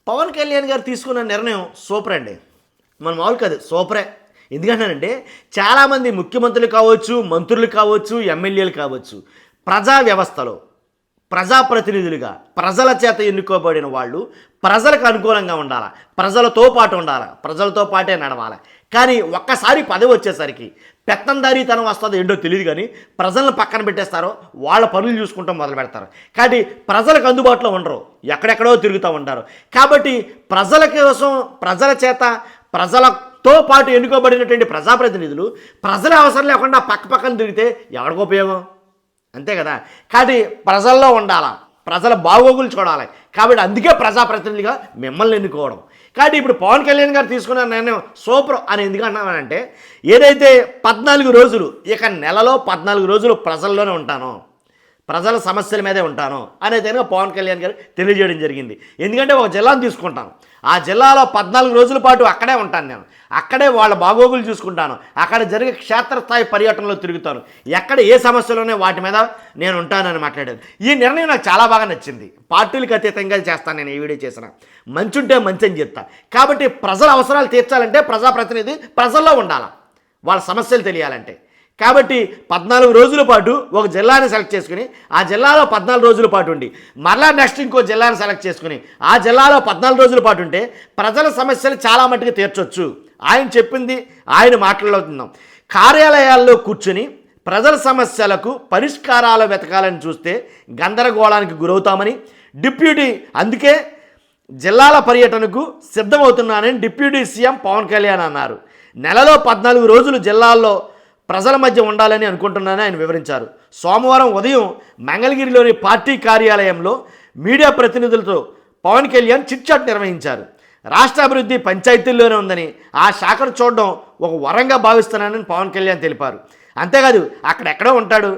పవన్ కళ్యాణ్ గారు తీసుకున్న నిర్ణయం సూపర్ అండి. మన మామూలు కాదు, సూపరే. ఎందుకంటానంటే చాలామంది ముఖ్యమంత్రులు కావచ్చు, మంత్రులు కావచ్చు, ఎమ్మెల్యేలు కావచ్చు, ప్రజా వ్యవస్థలో ప్రజాప్రతినిధులుగా ప్రజల చేత ఎన్నుకోబడిన వాళ్ళు ప్రజలకు అనుకూలంగా ఉండాలి, ప్రజలతో పాటు ఉండాలి, ప్రజలతో పాటే నడవాలి. కానీ ఒక్కసారి పదవి వచ్చేసరికి పెత్తందారీతనం వస్తుందో ఏంటో తెలియదు, కానీ ప్రజలను పక్కన పెట్టేస్తారో వాళ్ళ పనులు చూసుకుంటూ మొదలు పెడతారు. కాబట్టి ప్రజలకు అందుబాటులో ఉండరు, ఎక్కడెక్కడో తిరుగుతూ ఉంటారు. కాబట్టి ప్రజల కోసం, ప్రజల చేత, ప్రజలతో పాటు ఎన్నుకోబడినటువంటి ప్రజాప్రతినిధులు ప్రజల అవసరం లేకుండా పక్కన తిరిగితే ఎవరికి ఉపయోగం? అంతే కదా. కాబట్టి ప్రజల్లో ఉండాలా, ప్రజల బాగోగులు చూడాలి. కాబట్టి అందుకే ప్రజాప్రతినిధిగా మిమ్మల్ని ఎన్నుకోవడం. కాబట్టి ఇప్పుడు పవన్ కళ్యాణ్ గారు తీసుకున్న నిర్ణయం సూపర్ అని ఎందుకు అన్నానంటే, ఏదైతే 14 రోజులు, ఇక నెలలో 14 రోజులు ప్రజల్లోనే ఉంటాను, ప్రజల సమస్యల మీదే ఉంటాను అనేది పవన్ కళ్యాణ్ గారు తెలియజేయడం జరిగింది. ఎందుకంటే ఒక జిల్లాను తీసుకుంటాను, ఆ జిల్లాలో 14 రోజుల పాటు అక్కడే ఉంటాను, నేను అక్కడే వాళ్ళ బాగోగులు చూసుకుంటాను, అక్కడ జరిగే క్షేత్రస్థాయి పర్యటనలో తిరుగుతాను, ఎక్కడ ఏ సమస్యలోనే వాటి మీద నేను ఉంటానని మాట్లాడాను. ఈ నిర్ణయం నాకు చాలా బాగా నచ్చింది. పార్టీలకు అతీతంగా చేస్తాను, నేను ఈ వీడియో చేసిన మంచి ఉంటే మంచి అని చెప్తాను. కాబట్టి ప్రజల అవసరాలు తీర్చాలంటే ప్రజాప్రతినిధి ప్రజల్లో ఉండాలి, వాళ్ళ సమస్యలు తెలియాలంటే. కాబట్టి 14 రోజుల పాటు ఒక జిల్లాని సెలెక్ట్ చేసుకుని ఆ జిల్లాలో 14 రోజుల పాటు ఉండి మరలా నెక్స్ట్ ఇంకో జిల్లాని సెలెక్ట్ చేసుకుని ఆ జిల్లాలో 14 రోజుల పాటు ఉంటే ప్రజల సమస్యలు చాలా మట్టుకు తీర్చొచ్చు. ఆయన చెప్పింది ఆయన మాటల్లో తిన్నాం. కార్యాలయాల్లో కూర్చుని ప్రజల సమస్యలకు పరిష్కారాలు వెతకాలని చూస్తే గందరగోళానికి గురవుతామని డిప్యూటీ, అందుకే జిల్లాల పర్యటనకు సిద్ధమవుతున్నానని డిప్యూటీ సీఎం పవన్ కళ్యాణ్ అన్నారు. నెలలో 14 రోజులు జిల్లాల్లో ప్రజల మధ్య ఉండాలని అనుకుంటున్నానని ఆయన వివరించారు. సోమవారం ఉదయం మంగళగిరిలోని పార్టీ కార్యాలయంలో మీడియా ప్రతినిధులతో పవన్ కళ్యాణ్ చిట్చాట్ నిర్వహించారు. రాష్ట్ర అభివృద్ధి పంచాయతీల్లోనే ఉందని, ఆ శాఖను చూడడం ఒక వరంగా భావిస్తున్నానని పవన్ కళ్యాణ్ తెలిపారు. అంతేకాదు అక్కడెక్కడో ఉంటాడు,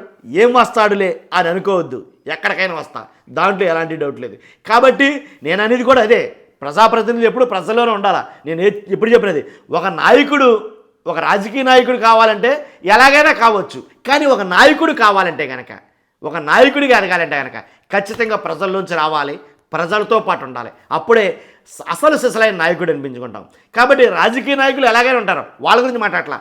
ఏం వస్తాడులే అని అనుకోవద్దు, ఎక్కడికైనా వస్తా, దాంట్లో ఎలాంటి డౌట్ లేదు. కాబట్టి నేను అనేది కూడా అదే, ప్రజాప్రతినిధులు ఎప్పుడు ప్రజల్లోనే ఉండాలా. నేను ఎప్పుడు చెప్పినది, ఒక నాయకుడు, ఒక రాజకీయ నాయకుడు కావాలంటే ఎలాగైనా కావచ్చు, కానీ ఒక నాయకుడు కావాలంటే కనుక, ఒక నాయకుడిగా ఎదగాలంటే కనుక ఖచ్చితంగా ప్రజల్లోంచి రావాలి, ప్రజలతో పాటు ఉండాలి. అప్పుడే అసలు సిసలైన నాయకుడు అనిపించుకుంటాం. కాబట్టి రాజకీయ నాయకులు ఎలాగైనా ఉంటారు, వాళ్ళ గురించి మాట్లాడలా.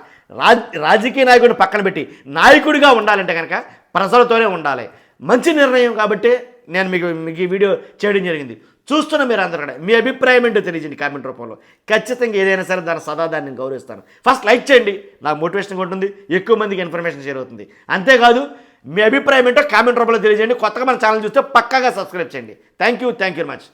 రాజకీయ నాయకుడిని పక్కన పెట్టి నాయకుడిగా ఉండాలంటే కనుక ప్రజలతోనే ఉండాలి. మంచి నిర్ణయం కాబట్టి నేను మీకు ఈ వీడియో చేయడం జరిగింది. చూస్తున్న మీరు అందరూ కూడా మీ అభిప్రాయం ఏంటో తెలియజేయండి కామెంట్ రూపంలో. ఖచ్చితంగా ఏదైనా సరే దాన్ని నేను గౌరవిస్తాను. ఫస్ట్ లైక్ చేయండి, నాకు మోటివేషన్గా ఉంటుంది, ఎక్కువ మందికి ఇన్ఫర్మేషన్ షేర్ అవుతుంది. అంతేకాదు మీ అభిప్రాయం ఏంటో కామెంట్ రూపంలో తెలియజేయండి. కొత్తగా మన ఛానల్ చూస్తే పక్కాగా సబ్స్క్రైబ్ చేయండి. Thank you very much.